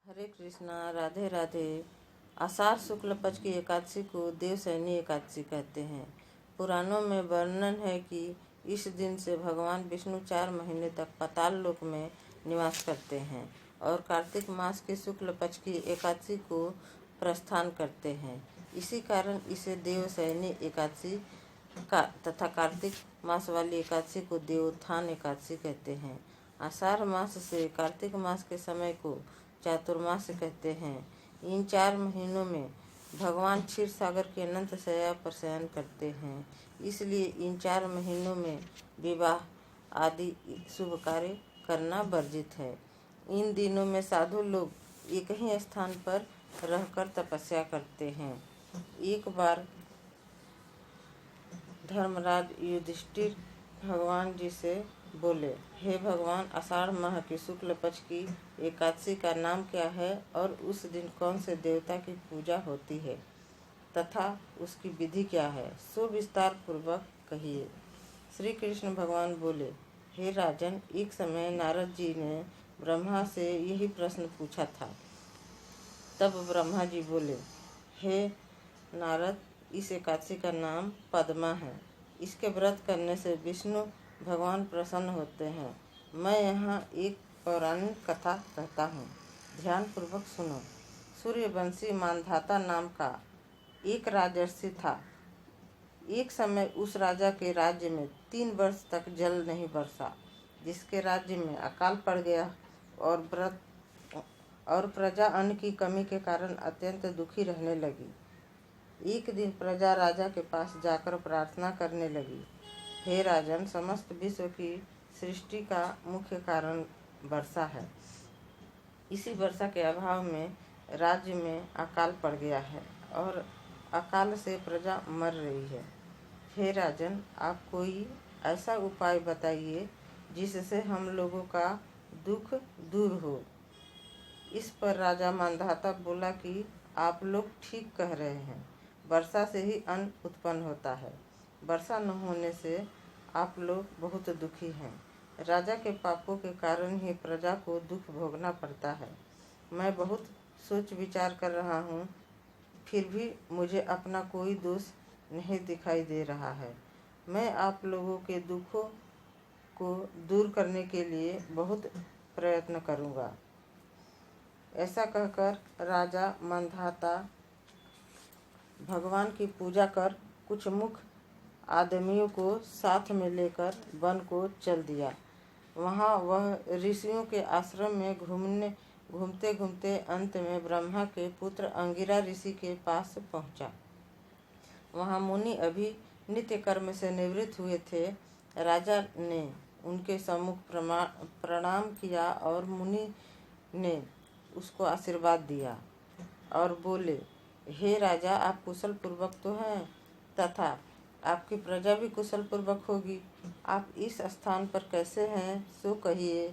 हरे कृष्णा, राधे राधे। आषाढ़ शुक्ल पक्ष की एकादशी को देवशयनी एकादशी कहते हैं। पुराणों में वर्णन है कि इस दिन से भगवान विष्णु 4 महीने तक पाताल लोक में निवास करते हैं और कार्तिक मास की शुक्ल पक्ष की एकादशी को प्रस्थान करते हैं। इसी कारण इसे देवशयनी एकादशी का तथा कार्तिक मास वाली एकादशी को देवोत्थान एकादशी कहते हैं। आषाढ़ मास से कार्तिक मास के समय को चातुर्मास कहते हैं। इन 4 महीनों में भगवान क्षीर सागर के अनंत शैया पर शयन करते हैं, इसलिए इन 4 महीनों में विवाह आदि शुभ कार्य करना वर्जित है। इन दिनों में साधु लोग एक ही स्थान पर रहकर तपस्या करते हैं। एक बार धर्मराज युधिष्ठिर भगवान जी से बोले, हे भगवान, आषाढ़ माह की शुक्ल पक्ष की एकादशी का नाम क्या है और उस दिन कौन से देवता की पूजा होती है तथा उसकी विधि क्या है, सो विस्तार पूर्वक कहिए। श्री कृष्ण भगवान बोले, हे राजन, एक समय नारद जी ने ब्रह्मा से यही प्रश्न पूछा था। तब ब्रह्मा जी बोले, हे नारद, इस एकादशी का नाम पद्मा है। इसके व्रत करने से विष्णु भगवान प्रसन्न होते हैं। मैं यहाँ एक पौराणिक कथा कहता हूँ, ध्यान पूर्वक सुनो। सूर्यवंशी मानधाता नाम का एक राजर्षि था। एक समय उस राजा के राज्य में 3 वर्ष तक जल नहीं बरसा, जिसके राज्य में अकाल पड़ गया और प्रजा अन्न की कमी के कारण अत्यंत दुखी रहने लगी। एक दिन प्रजा राजा के पास जाकर प्रार्थना करने लगी, हे राजन, समस्त विश्व की सृष्टि का मुख्य कारण वर्षा है। इसी वर्षा के अभाव में राज्य में अकाल पड़ गया है और अकाल से प्रजा मर रही है। हे राजन, आप कोई ऐसा उपाय बताइए जिससे हम लोगों का दुख दूर हो। इस पर राजा मानधाता बोला कि आप लोग ठीक कह रहे हैं, वर्षा से ही अन्न उत्पन्न होता है। वर्षा न होने से आप लोग बहुत दुखी हैं। राजा के पापों के कारण ही प्रजा को दुख भोगना पड़ता है। मैं बहुत सोच विचार कर रहा हूँ, फिर भी मुझे अपना कोई दोष नहीं दिखाई दे रहा है। मैं आप लोगों के दुखों को दूर करने के लिए बहुत प्रयत्न करूँगा। ऐसा कहकर राजा मानधाता भगवान की पूजा कर कुछ मुख्य आदमियों को साथ में लेकर वन को चल दिया। वहाँ वह ऋषियों के आश्रम में घूमते घूमते अंत में ब्रह्मा के पुत्र अंगिरा ऋषि के पास पहुँचा। वहाँ मुनि अभी नित्य कर्म से निवृत्त हुए थे। राजा ने उनके सम्मुख प्रणाम किया और मुनि ने उसको आशीर्वाद दिया और बोले, हे राजा, आप कुशल पूर्वक तो हैं तथा आपकी प्रजा भी कुशल पूर्वक होगी। आप इस स्थान पर कैसे हैं, सो कहिए।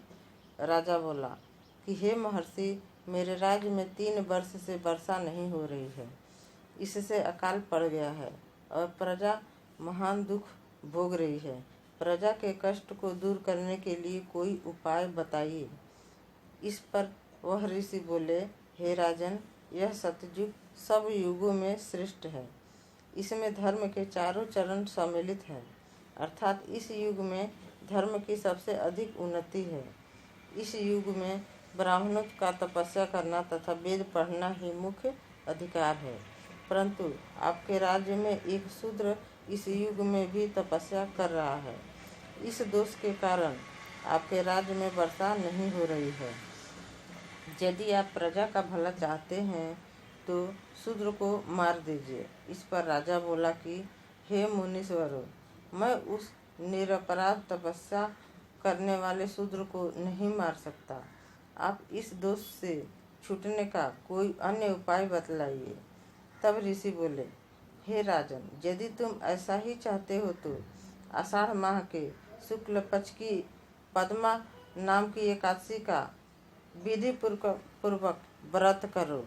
राजा बोला कि हे महर्षि, मेरे राज्य में 3 वर्ष से वर्षा नहीं हो रही है। इससे अकाल पड़ गया है और प्रजा महान दुख भोग रही है। प्रजा के कष्ट को दूर करने के लिए कोई उपाय बताइए। इस पर वह ऋषि बोले, हे राजन, यह सतयुग सब युगों में श्रेष्ठ है। इसमें धर्म के चारों चरण सम्मिलित हैं, अर्थात इस युग में धर्म की सबसे अधिक उन्नति है। इस युग में ब्राह्मणों का तपस्या करना तथा वेद पढ़ना ही मुख्य अधिकार है, परंतु आपके राज्य में एक शूद्र इस युग में भी तपस्या कर रहा है। इस दोष के कारण आपके राज्य में वर्षा नहीं हो रही है। यदि आप प्रजा का भला चाहते हैं तो शूद्र को मार दीजिए। इस पर राजा बोला कि हे मुनीश्वरों, मैं उस निरपराध तपस्या करने वाले शूद्र को नहीं मार सकता। आप इस दोष से छूटने का कोई अन्य उपाय बतलाइए। तब ऋषि बोले, हे राजन, यदि तुम ऐसा ही चाहते हो तो आषाढ़ माह के शुक्ल पक्ष की पद्मा नाम की एकादशी का विधि पूर्वक व्रत करो।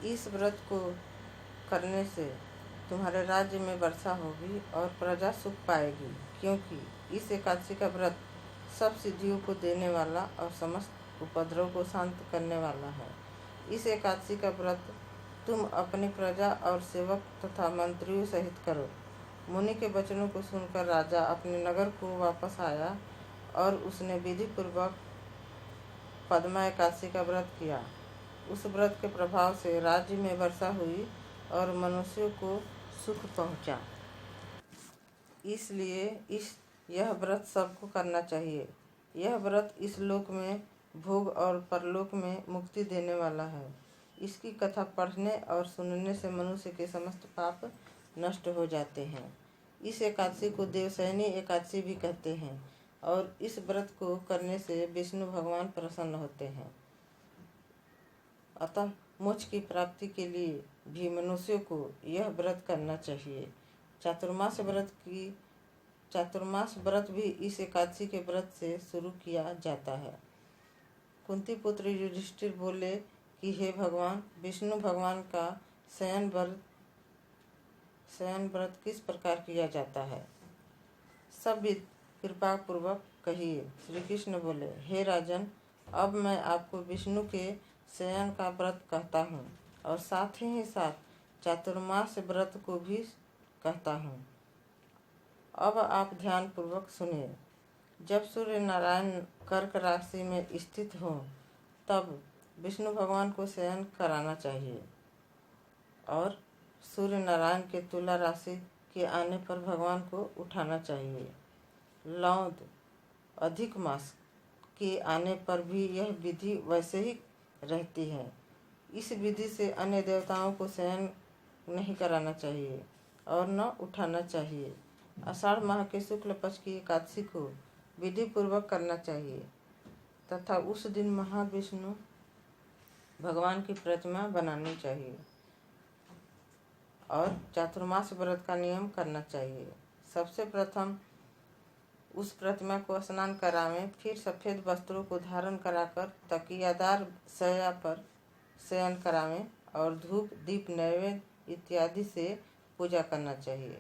इस व्रत को करने से तुम्हारे राज्य में वर्षा होगी और प्रजा सुख पाएगी, क्योंकि इस एकादशी का व्रत सब सिद्धियों को देने वाला और समस्त उपद्रव को शांत करने वाला है। इस एकादशी का व्रत तुम अपनी प्रजा और सेवक तथा मंत्रियों सहित करो। मुनि के वचनों को सुनकर राजा अपने नगर को वापस आया और उसने विधि पूर्वक पद्मा एकादशी का व्रत किया। उस व्रत के प्रभाव से राज्य में वर्षा हुई और मनुष्यों को सुख पहुंचा। इसलिए यह व्रत सबको करना चाहिए। यह व्रत इस लोक में भोग और परलोक में मुक्ति देने वाला है। इसकी कथा पढ़ने और सुनने से मनुष्य के समस्त पाप नष्ट हो जाते हैं। इस एकादशी को देवशयनी एकादशी भी कहते हैं और इस व्रत को करने से विष्णु भगवान प्रसन्न होते हैं। अतः मोक्ष की प्राप्ति के लिए भी मनुष्यों को यह व्रत करना चाहिए। चातुर्मास व्रत भी इस एकादशी के व्रत से शुरू किया जाता है। कुंती पुत्र युधिष्ठिर बोले कि हे भगवान, विष्णु भगवान का शयन व्रत किस प्रकार किया जाता है, सब कृपा पूर्वक कहिए। श्री कृष्ण बोले, हे राजन, अब मैं आपको विष्णु के शयन का व्रत कहता हूँ और साथ ही साथ चातुर्मास व्रत को भी कहता हूँ। अब आप ध्यान पूर्वक सुनिए। जब सूर्य नारायण कर्क राशि में स्थित हो तब विष्णु भगवान को शयन कराना चाहिए और सूर्य नारायण के तुला राशि के आने पर भगवान को उठाना चाहिए। लौद अधिक मास के आने पर भी यह विधि वैसे ही रहती है। इस विधि से अन्य देवताओं को शयन नहीं कराना चाहिए और न उठाना चाहिए। आषाढ़ माह के शुक्ल पक्ष की एकादशी को विधि पूर्वक करना चाहिए तथा उस दिन महाविष्णु भगवान की प्रतिमा बनानी चाहिए और चातुर्मास व्रत का नियम करना चाहिए। सबसे प्रथम उस प्रतिमा को स्नान करावें, फिर सफ़ेद वस्त्रों को धारण कराकर तकियादार शैया पर शयन करावें और धूप दीप नैवेद्य इत्यादि से पूजा करना चाहिए।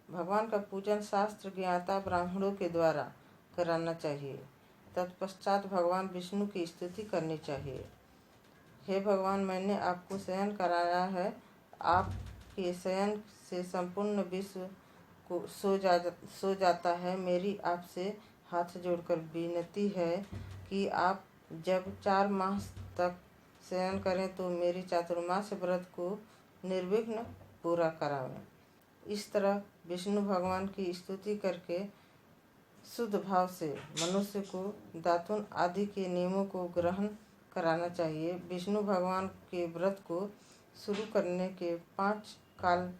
भगवान का पूजन शास्त्र ज्ञाता ब्राह्मणों के द्वारा कराना चाहिए। तत्पश्चात भगवान विष्णु की स्तुति करनी चाहिए। हे भगवान, मैंने आपको शयन कराया है। आपके शयन से संपूर्ण विश्व को सो जाता है। मेरी आपसे हाथ जोड़कर विनती है कि आप जब 4 मास तक शयन करें तो मेरी चातुर्मास व्रत को निर्विघ्न पूरा करावें। इस तरह विष्णु भगवान की स्तुति करके शुद्ध भाव से मनुष्य को दातुन आदि के नियमों को ग्रहण कराना चाहिए। विष्णु भगवान के व्रत को शुरू करने के 5 काल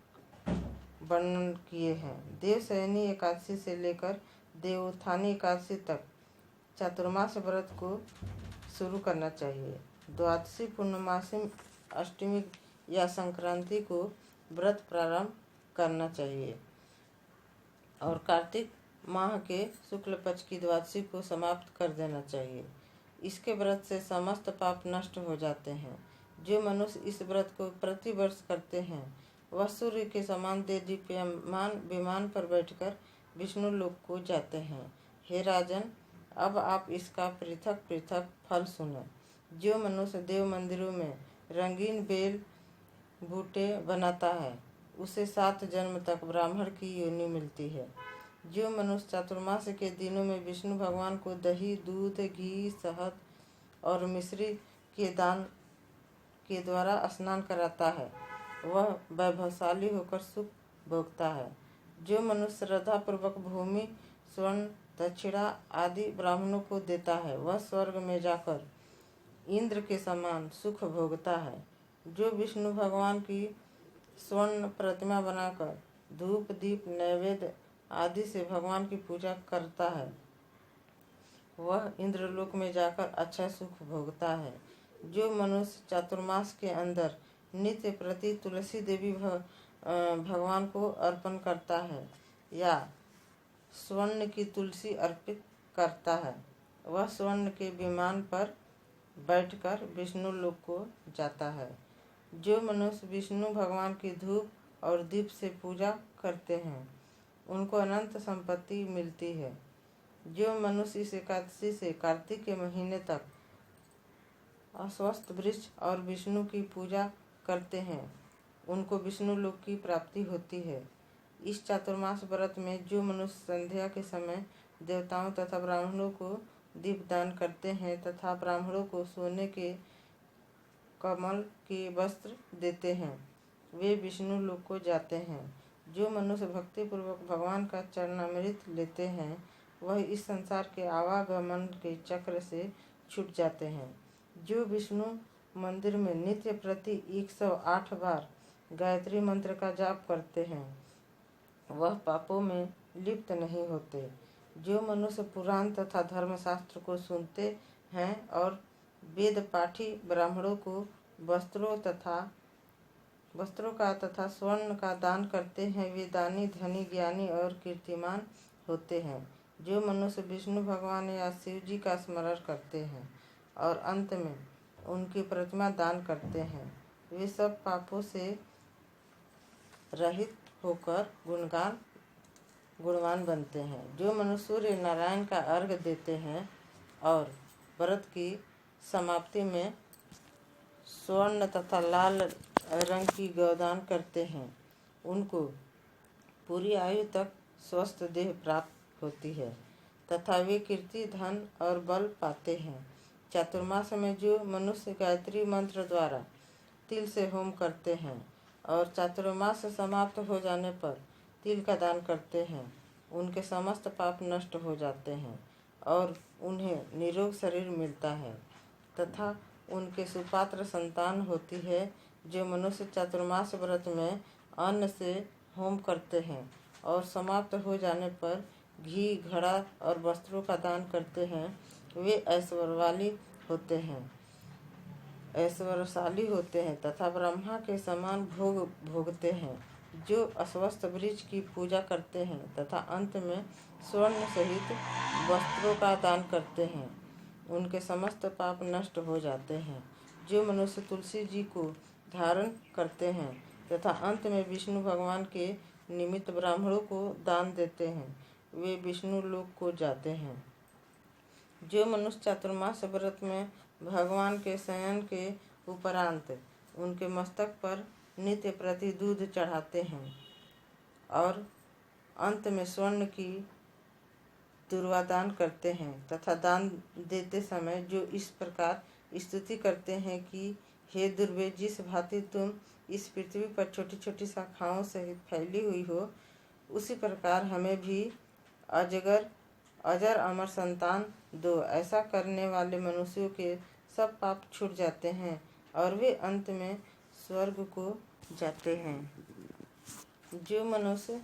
वर्णन किए हैं। देवशयनी एकादशी से लेकर देवोत्थानी एकादशी तक चातुर्मास व्रत को शुरू करना चाहिए। द्वादशी, पूर्णमासी, अष्टमी या संक्रांति को व्रत प्रारंभ करना चाहिए और कार्तिक माह के शुक्ल पक्ष की द्वादशी को समाप्त कर देना चाहिए। इसके व्रत से समस्त पाप नष्ट हो जाते हैं। जो मनुष्य इस व्रत को प्रतिवर्ष करते हैं वह सूर्य के समान देदीप्यमान विमान पर बैठकर विष्णु लोक को जाते हैं। हे राजन, अब आप इसका पृथक पृथक फल सुनो। जो मनुष्य देव मंदिरों में रंगीन बेल बूटे बनाता है उसे 7 जन्म तक ब्राह्मण की योनि मिलती है। जो मनुष्य चातुर्मास के दिनों में विष्णु भगवान को दही, दूध, घी, शहद और मिश्री के दान के द्वारा स्नान कराता है वह वैभवशाली होकर सुख भोगता है। जो मनुष्य श्रद्धापूर्वक भूमि, स्वर्ण, दक्षिणा आदि ब्राह्मणों को देता है वह स्वर्ग में जाकर इंद्र के समान सुख भोगता है। जो विष्णु भगवान की स्वर्ण प्रतिमा बनाकर धूप दीप नैवेद्य आदि से भगवान की पूजा करता है वह इंद्रलोक में जाकर अच्छा सुख भोगता है। जो मनुष्य चातुर्मास के अंदर नित्य प्रति तुलसी देवी भगवान को अर्पण करता है या स्वर्ण की तुलसी अर्पित करता है वह स्वर्ण के विमान पर बैठकर विष्णु लोक को जाता है। जो मनुष्य विष्णु भगवान की धूप और दीप से पूजा करते हैं उनको अनंत संपत्ति मिलती है। जो मनुष्य इस एकादशी से कार्तिक के महीने तक अस्वस्थ वृक्ष और विष्णु की पूजा करते हैं उनको विष्णु लोक की प्राप्ति होती है। इस चातुर्मास व्रत में जो मनुष्य संध्या के समय देवताओं तथा ब्राह्मणों को दीपदान करते हैं तथा ब्राह्मणों को सोने के कमल के वस्त्र देते हैं वे विष्णु लोक को जाते हैं। जो मनुष्य भक्तिपूर्वक भगवान का चरणामृत लेते हैं वह इस संसार के आवागमन के चक्र से छूट जाते हैं। जो विष्णु मंदिर में नित्य प्रति 108 बार गायत्री मंत्र का जाप करते हैं वह पापों में लिप्त नहीं होते। जो मनुष्य पुराण तथा धर्मशास्त्र को सुनते हैं और वेद पाठी ब्राह्मणों को वस्त्रों का तथा स्वर्ण का दान करते हैं वे दानी धनी ज्ञानी और कीर्तिमान होते हैं। जो मनुष्य विष्णु भगवान या शिव जी का स्मरण करते हैं और अंत में उनकी प्रतिमा दान करते हैं वे सब पापों से रहित होकर गुणवान बनते हैं। जो मनुष्य सूर्य नारायण का अर्घ्य देते हैं और व्रत की समाप्ति में स्वर्ण तथा लाल रंग की गौदान करते हैं उनको पूरी आयु तक स्वस्थ देह प्राप्त होती है तथा वे कीर्ति धन और बल पाते हैं। चातुर्मास में जो मनुष्य गायत्री मंत्र द्वारा तिल से होम करते हैं और चातुर्मास समाप्त हो जाने पर तिल का दान करते हैं उनके समस्त पाप नष्ट हो जाते हैं और उन्हें निरोग शरीर मिलता है तथा उनके सुपात्र संतान होती है। जो मनुष्य चातुर्मास व्रत में अन्न से होम करते हैं और समाप्त हो जाने पर घी घड़ा और वस्त्रों का दान करते हैं वे ऐश्वर्यशाली होते हैं तथा ब्रह्मा के समान भोग भोगते हैं। जो अस्वस्थ वृक्ष की पूजा करते हैं तथा अंत में स्वर्ण सहित वस्त्रों का दान करते हैं उनके समस्त पाप नष्ट हो जाते हैं। जो मनुष्य तुलसी जी को धारण करते हैं तथा अंत में विष्णु भगवान के निमित्त ब्राह्मणों को दान देते हैं वे विष्णु लोक को जाते हैं। जो मनुष्य चातुर्मास व्रत में भगवान के शयन के उपरांत उनके मस्तक पर नित्य प्रति दूध चढ़ाते हैं और अंत में स्वर्ण की दुर्वादान करते हैं तथा दान देते समय जो इस प्रकार स्तुति करते हैं कि हे दुर्वे जिस भांति तुम इस पृथ्वी पर छोटी छोटी शाखाओं सहित फैली हुई हो उसी प्रकार हमें भी अजर अमर संतान दो। ऐसा करने वाले मनुष्यों के सब पाप छूट जाते हैं और वे अंत में स्वर्ग को जाते हैं। जो मनुष्य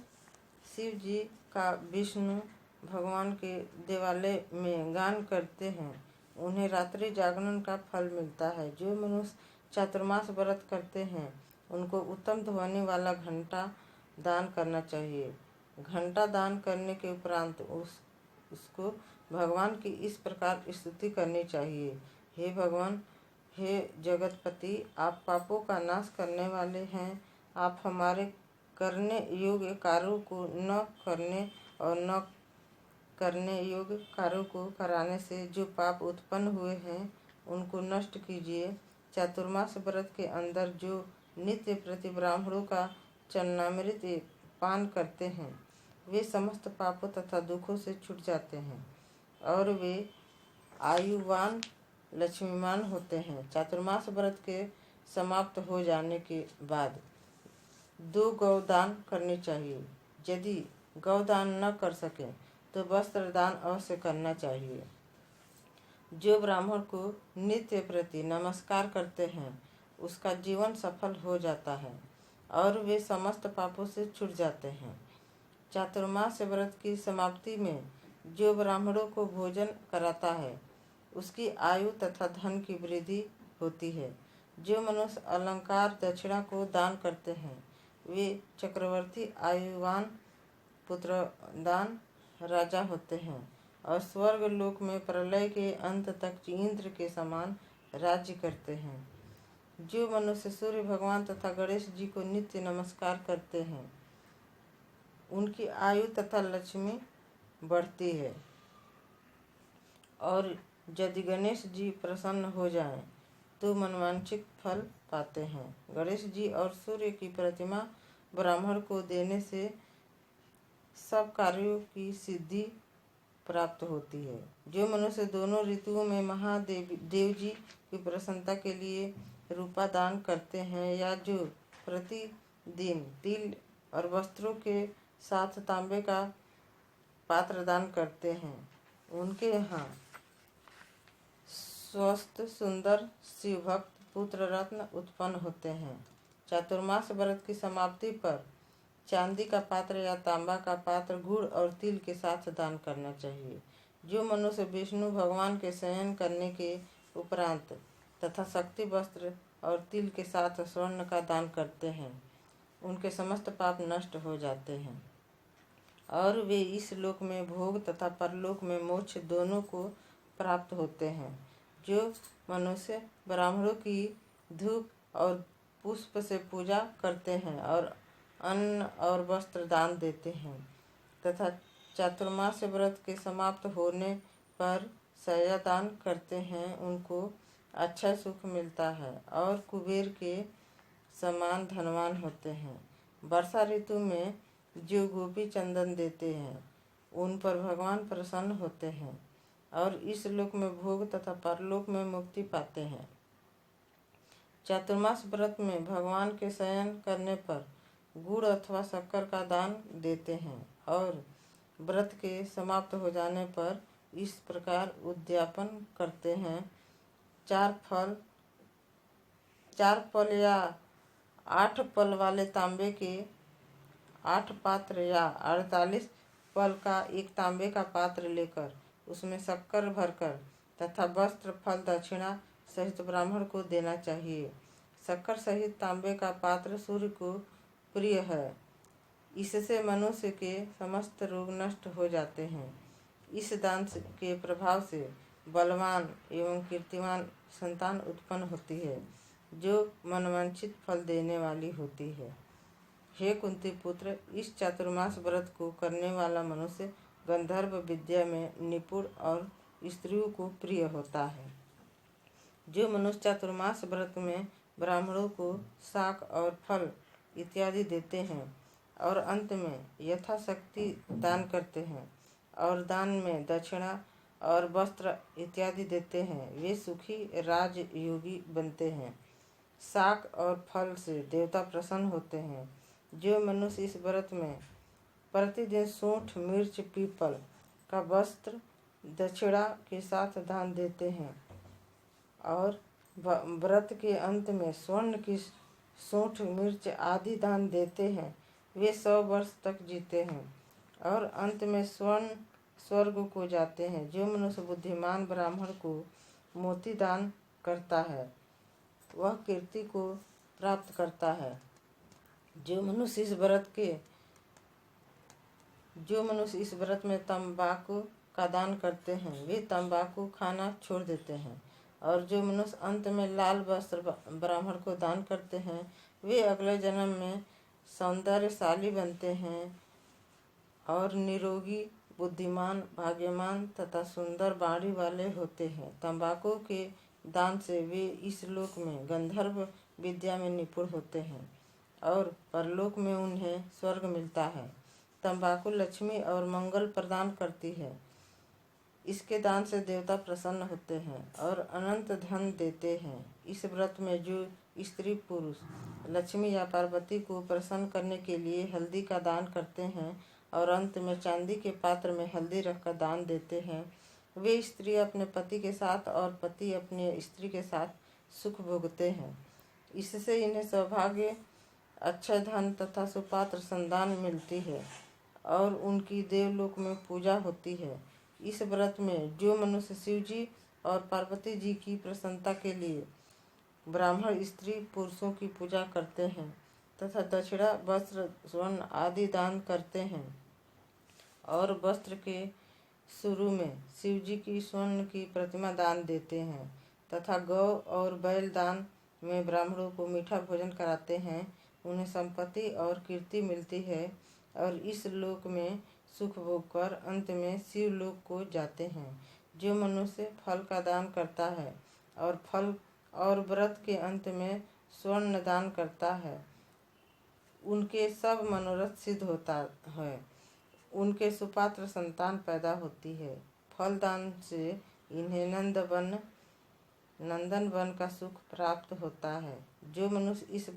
शिव जी का विष्णु भगवान के देवालय में गान करते हैं उन्हें रात्रि जागरण का फल मिलता है। जो मनुष्य चातुर्मास व्रत करते हैं उनको उत्तम ध्वनि वाला घंटा दान करना चाहिए। घंटा दान करने के उपरांत उसको भगवान की इस प्रकार स्तुति करनी चाहिए। हे भगवान, हे जगतपति, आप पापों का नाश करने वाले हैं। आप हमारे करने योग्य कार्यों को न करने और न करने योग्य कार्यों को कराने से जो पाप उत्पन्न हुए हैं उनको नष्ट कीजिए। चातुर्मास व्रत के अंदर जो नित्य प्रति ब्राह्मणों का चरणामृत पान करते हैं वे समस्त पापों तथा दुखों से छूट जाते हैं और वे आयुवान लक्ष्मीमान होते हैं। चातुर्मास व्रत के समाप्त हो जाने के बाद 2 गौदान करनी चाहिए। यदि गौदान न कर सके तो वस्त्र दान अवश्य करना चाहिए। जो ब्राह्मण को नित्य प्रति नमस्कार करते हैं उसका जीवन सफल हो जाता है और वे समस्त पापों से छूट जाते हैं। चातुर्मास व्रत की समाप्ति में जो ब्राह्मणों को भोजन कराता है उसकी आयु तथा धन की वृद्धि होती है। जो मनुष्य अलंकार दक्षिणा को दान करते हैं वे चक्रवर्ती आयुवान पुत्रदान राजा होते हैं और स्वर्ग लोक में प्रलय के अंत तक इंद्र के समान राज्य करते हैं। जो मनुष्य सूर्य भगवान तथा गणेश जी को नित्य नमस्कार करते हैं उनकी आयु तथा लक्ष्मी बढ़ती है। और यदि गणेश जी प्रसन्न हो जाएं तो मनवांछित फल पाते हैं। गणेश जी और सूर्य की प्रतिमा ब्राह्मण को देने से सब कार्यों की सिद्धि प्राप्त होती है। जो मनुष्य दोनों ऋतुओं में देव जी की प्रसन्नता के लिए रूपा दान करते हैं या जो प्रतिदिन तिल और वस्त्रों के साथ तांबे का पात्र दान करते हैं, उनके यहाँ स्वस्थ सुंदर शिवभक्त पुत्र रत्न उत्पन्न होते हैं। चातुर्मास व्रत की समाप्ति पर चांदी का पात्र या तांबा का पात्र गुड़ और तिल के साथ दान करना चाहिए। जो मनुष्य विष्णु भगवान के शयन करने के उपरांत तथा शक्ति वस्त्र और तिल के साथ स्वर्ण का दान करते हैं, उनके समस्त पाप नष्ट हो जाते हैं और वे इस लोक में भोग तथा परलोक में मोक्ष दोनों को प्राप्त होते हैं। जो मनुष्य ब्राह्मणों की धूप और पुष्प से पूजा करते हैं और अन्न और वस्त्र दान देते हैं तथा चातुर्मास व्रत के समाप्त होने पर शय्या दान करते हैं, उनको अच्छा सुख मिलता है और कुबेर के समान धनवान होते हैं। वर्षा ऋतु में जो गोपी चंदन देते हैं, उन पर भगवान प्रसन्न होते हैं और इस लोक में भोग तथा परलोक में मुक्ति पाते हैं। चातुर्मास व्रत में भगवान के शयन करने पर गुड़ अथवा शक्कर का दान देते हैं और व्रत के समाप्त हो जाने पर इस प्रकार उद्यापन करते हैं। 4 पल या 8 पल वाले तांबे के 8 पात्र या 48 पल का एक तांबे का पात्र लेकर उसमें शक्कर भरकर तथा वस्त्र फल दक्षिणा सहित ब्राह्मण को देना चाहिए। शक्कर सहित तांबे का पात्र सूर्य को प्रिय है, इससे मनुष्य के समस्त रोग नष्ट हो जाते हैं। इस दान के प्रभाव से बलवान एवं कीर्तिमान संतान उत्पन्न होती है, जो मनवांछित फल देने वाली होती है। हे कुंती पुत्र, इस चातुर्मास व्रत को करने वाला मनुष्य गंधर्व विद्या में निपुण और स्त्रियों को प्रिय होता है। जो मनुष्य चातुर्मास व्रत में ब्राह्मणों को शाक और फल इत्यादि देते हैं और अंत में यथाशक्ति दान करते हैं और दान में दक्षिणा और वस्त्र इत्यादि देते हैं, वे सुखी राजयोगी बनते हैं। शाक और फल से देवता प्रसन्न होते हैं। जो मनुष्य इस व्रत में प्रतिदिन सूंठ मिर्च पीपल का वस्त्र दक्षिणा के साथ दान देते हैं और व्रत के अंत में स्वर्ण की सूंठ मिर्च आदि दान देते हैं, वे 100 वर्ष तक जीते हैं और अंत में स्वर्ग को जाते हैं। जो मनुष्य बुद्धिमान ब्राह्मण को मोती दान करता है, वह कीर्ति को प्राप्त करता है। जो मनुष्य इस व्रत में तंबाकू का दान करते हैं, वे तंबाकू खाना छोड़ देते हैं और जो मनुष्य अंत में लाल वस्त्र ब्राह्मण को दान करते हैं, वे अगले जन्म में सौंदर्यशाली बनते हैं और निरोगी, बुद्धिमान, भाग्यवान तथा सुंदर वाणी वाले होते हैं। तंबाकू के दान से वे इस लोक में गंधर्व विद्या में निपुण होते हैं और परलोक में उन्हें स्वर्ग मिलता है। तंबाकू लक्ष्मी और मंगल प्रदान करती है। इसके दान से देवता प्रसन्न होते हैं और अनंत धन देते हैं। इस व्रत में जो स्त्री पुरुष लक्ष्मी या पार्वती को प्रसन्न करने के लिए हल्दी का दान करते हैं और अंत में चांदी के पात्र में हल्दी रखकर दान देते हैं, वे स्त्री अपने पति के साथ और पति अपनी स्त्री के साथ सुख भोगते हैं। इससे इन्हें सौभाग्य, अच्छे धन तथा सुपात्र संतान मिलती है और उनकी देवलोक में पूजा होती है। इस व्रत में जो मनुष्य शिव जी और पार्वती जी की प्रसन्नता के लिए ब्राह्मण स्त्री पुरुषों की पूजा करते हैं तथा दक्षिणा, वस्त्र, स्वर्ण आदि दान करते हैं और वस्त्र के शुरू में शिव जी की स्वर्ण की प्रतिमा दान देते हैं तथा गौ और बैल दान में ब्राह्मणों को मीठा भोजन कराते हैं, उन्हें संपत्ति और कीर्ति मिलती है और इस लोक में सुख भोग कर अंत में शिव लोक को जाते हैं। जो मनुष्य फल का दान करता है और व्रत के अंत में स्वर्ण दान करता है, उनके सब मनोरथ सिद्ध होता है। उनके सुपात्र संतान पैदा होती है। फल दान से इन्हें नंदन वन का सुख प्राप्त होता है। जो मनुष्य इस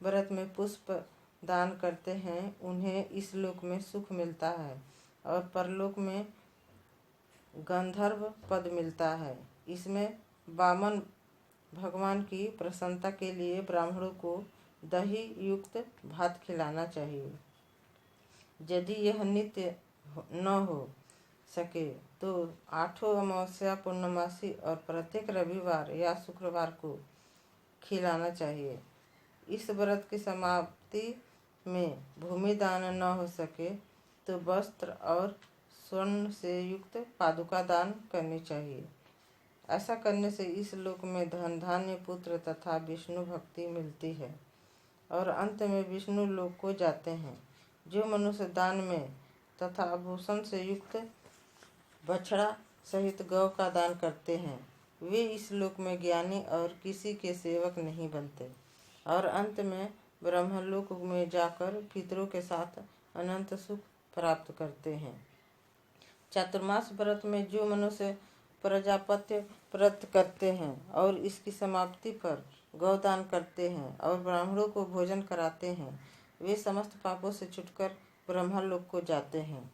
व्रत में पुष्प दान करते हैं, उन्हें इस लोक में सुख मिलता है और परलोक में गंधर्व पद मिलता है। इसमें वामन भगवान की प्रसन्नता के लिए ब्राह्मणों को दही युक्त भात खिलाना चाहिए। यदि यह नित्य न हो सके तो 8 अमावस्या, पूर्णमासी और प्रत्येक रविवार या शुक्रवार को खिलाना चाहिए। इस व्रत की समाप्ति में भूमि दान न हो सके तो वस्त्र और स्वर्ण से युक्त पादुका दान करनी चाहिए। ऐसा करने से इस लोक में धन, धान्य, पुत्र तथा विष्णु भक्ति मिलती है और अंत में विष्णु लोक को जाते हैं। जो मनुष्य दान में तथा आभूषण से युक्त बछड़ा सहित गौ का दान करते हैं, वे इस लोक में ज्ञानी और किसी के सेवक नहीं बनते और अंत में ब्रह्मलोक में जाकर पितरों के साथ अनंत सुख प्राप्त करते हैं। चातुर्मास व्रत में जो मनुष्य प्रजापत्य व्रत करते हैं और इसकी समाप्ति पर गौदान करते हैं और ब्राह्मणों को भोजन कराते हैं, वे समस्त पापों से छुटकर ब्रह्मलोक को जाते हैं।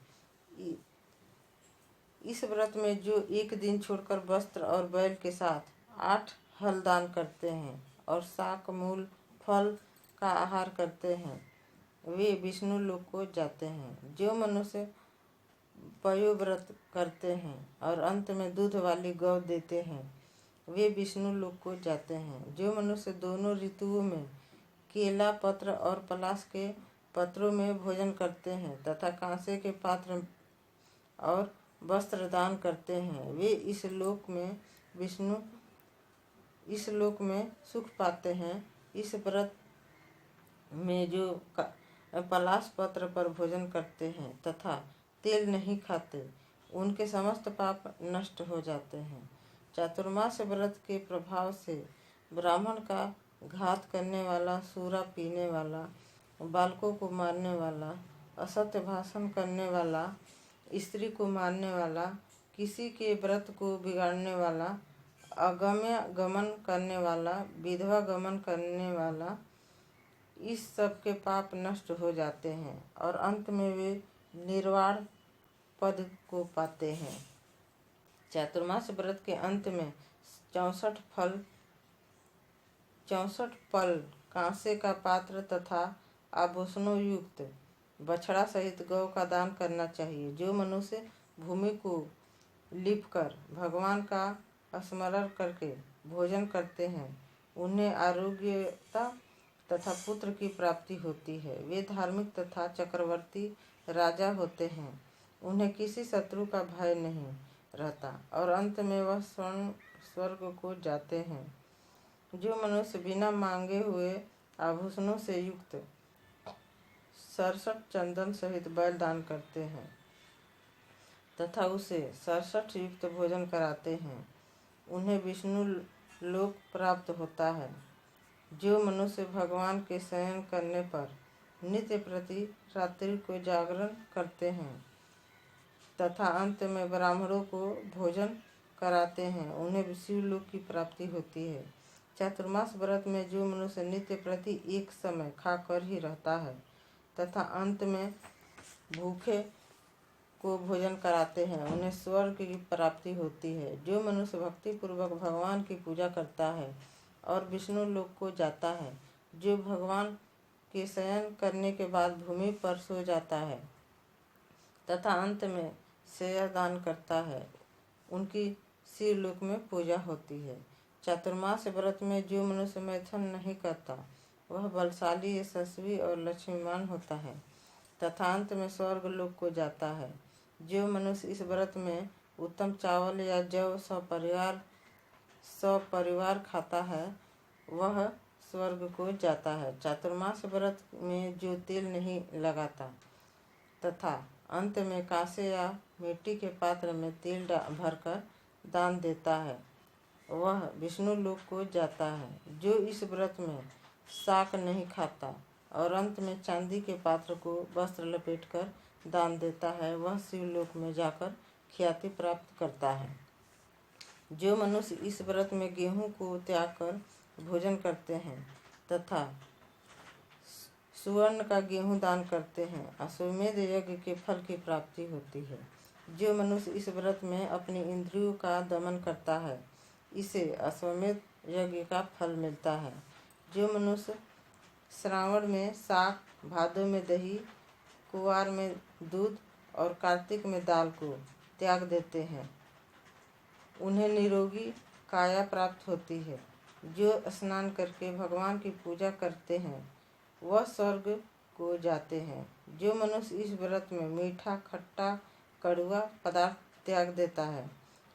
इस व्रत में जो एक दिन छोड़कर वस्त्र और बैल के साथ 8 हल दान करते हैं और शाक, मूल, फल का आहार करते हैं, वे विष्णु लोक को जाते हैं। जो मनुष्य पयोव्रत करते हैं और अंत में दूध वाली गौ देते हैं, वे विष्णु लोक को जाते हैं। जो मनुष्य दोनों ऋतुओं में केला पत्र और पलाश के पत्रों में भोजन करते हैं तथा कांसे के पात्र और वस्त्र दान करते हैं, वे इस लोक में सुख पाते हैं। इस व्रत में जो पलाश पत्र पर भोजन करते हैं तथा तेल नहीं खाते, उनके समस्त पाप नष्ट हो जाते हैं। चातुर्मास व्रत के प्रभाव से ब्राह्मण का घात करने वाला, सूरा पीने वाला, बालकों को मारने वाला, असत्य भाषण करने वाला, स्त्री को मारने वाला, किसी के व्रत को बिगाड़ने वाला, अगम्य गमन करने वाला, विधवा गमन करने वाला, इस सब के पाप नष्ट हो जाते हैं और अंत में वे निर्वाण पद को पाते हैं। चातुर्मास व्रत के अंत में 64 पल कांसे का पात्र तथा आभूषणों युक्त बछड़ा सहित गौ का दान करना चाहिए। जो मनुष्य भूमि को लीपकर भगवान का स्मरण करके भोजन करते हैं, उन्हें आरोग्यता तथा पुत्र की प्राप्ति होती है। वे धार्मिक तथा चक्रवर्ती राजा होते हैं। उन्हें किसी शत्रु का भय नहीं रहता और अंत में वह स्वर्ग को जाते हैं। जो मनुष्य बिना मांगे हुए आभूषणों से युक्त 67 चंदन सहित बैल दान करते हैं तथा उसे 67 युक्त भोजन कराते हैं, उन्हें विष्णु लोक प्राप्त होता है। जो मनुष्य भगवान के शयन करने पर नित्य प्रति रात्रि को जागरण करते हैं तथा अंत में ब्राह्मणों को भोजन कराते हैं, उन्हें शिवलोक की प्राप्ति होती है। चातुर्मास व्रत में जो मनुष्य नित्य प्रति एक समय खाकर ही रहता है तथा अंत में भूखे को भोजन कराते हैं, उन्हें स्वर्ग की प्राप्ति होती है। जो मनुष्य भक्ति पूर्वक भगवान की पूजा करता है और विष्णु लोक को जाता है, जो भगवान के शयन करने के बाद भूमि पर सो जाता है तथा अंत में शय्या दान करता है, उनकी शिवलोक में पूजा होती है। चातुर्मास व्रत में जो मनुष्य मैथुन नहीं करता, वह बलशाली, यशस्वी और लक्ष्मीवान होता है तथा अंत में स्वर्ग लोक को जाता है। जो मनुष्य इस व्रत में उत्तम चावल या जौ सपरिवार खाता है, वह स्वर्ग को जाता है। चातुर्मास व्रत में जो तेल नहीं लगाता तथा अंत में कांसे या मिट्टी के पात्र में तेल भरकर दान देता है, वह विष्णु लोक को जाता है। जो इस व्रत में शाक नहीं खाता और अंत में चांदी के पात्र को वस्त्र लपेटकर दान देता है, वह शिवलोक में जाकर ख्याति प्राप्त करता है। जो मनुष्य इस व्रत में गेहूं को त्याग कर भोजन करते हैं तथा सुवर्ण का गेहूं दान करते हैं, अश्वमेध यज्ञ के फल की प्राप्ति होती है। जो मनुष्य इस व्रत में अपनी इंद्रियों का दमन करता है, इसे अश्वमेध यज्ञ का फल मिलता है। जो मनुष्य श्रावण में शाक, भादो में दही, कुवार में दूध और कार्तिक में दाल को त्याग देते हैं, उन्हें निरोगी काया प्राप्त होती है। जो स्नान करके भगवान की पूजा करते हैं, वह स्वर्ग को जाते हैं। जो मनुष्य इस व्रत में मीठा, खट्टा, कड़वा पदार्थ त्याग देता है,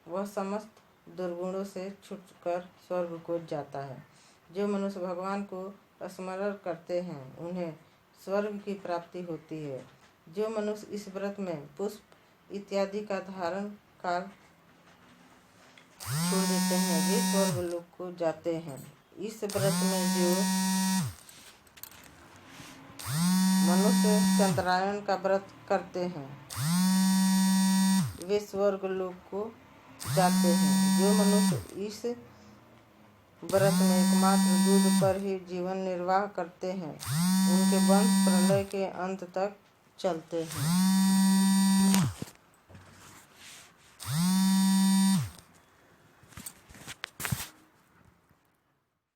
वह समस्त दुर्गुणों से छूटकर स्वर्ग को जाता है। जो मनुष्य भगवान को स्मरण करते हैं, उन्हें स्वर्ग की प्राप्ति होती है। जो मनुष्य इस व्रत में पुष्प इत्यादि का धारण काल छोड़ देते हैं, वे स्वर्ग लोक को जाते हैं। इस व्रत में जो मनुष्य चंद्रायण का व्रत करते हैं, वे स्वर्ग लोक को जाते हैं। जो मनुष्य इस व्रत में एकमात्र दूध पर ही जीवन निर्वाह करते हैं, उनके वंश प्रलय के अंत तक चलते हैं।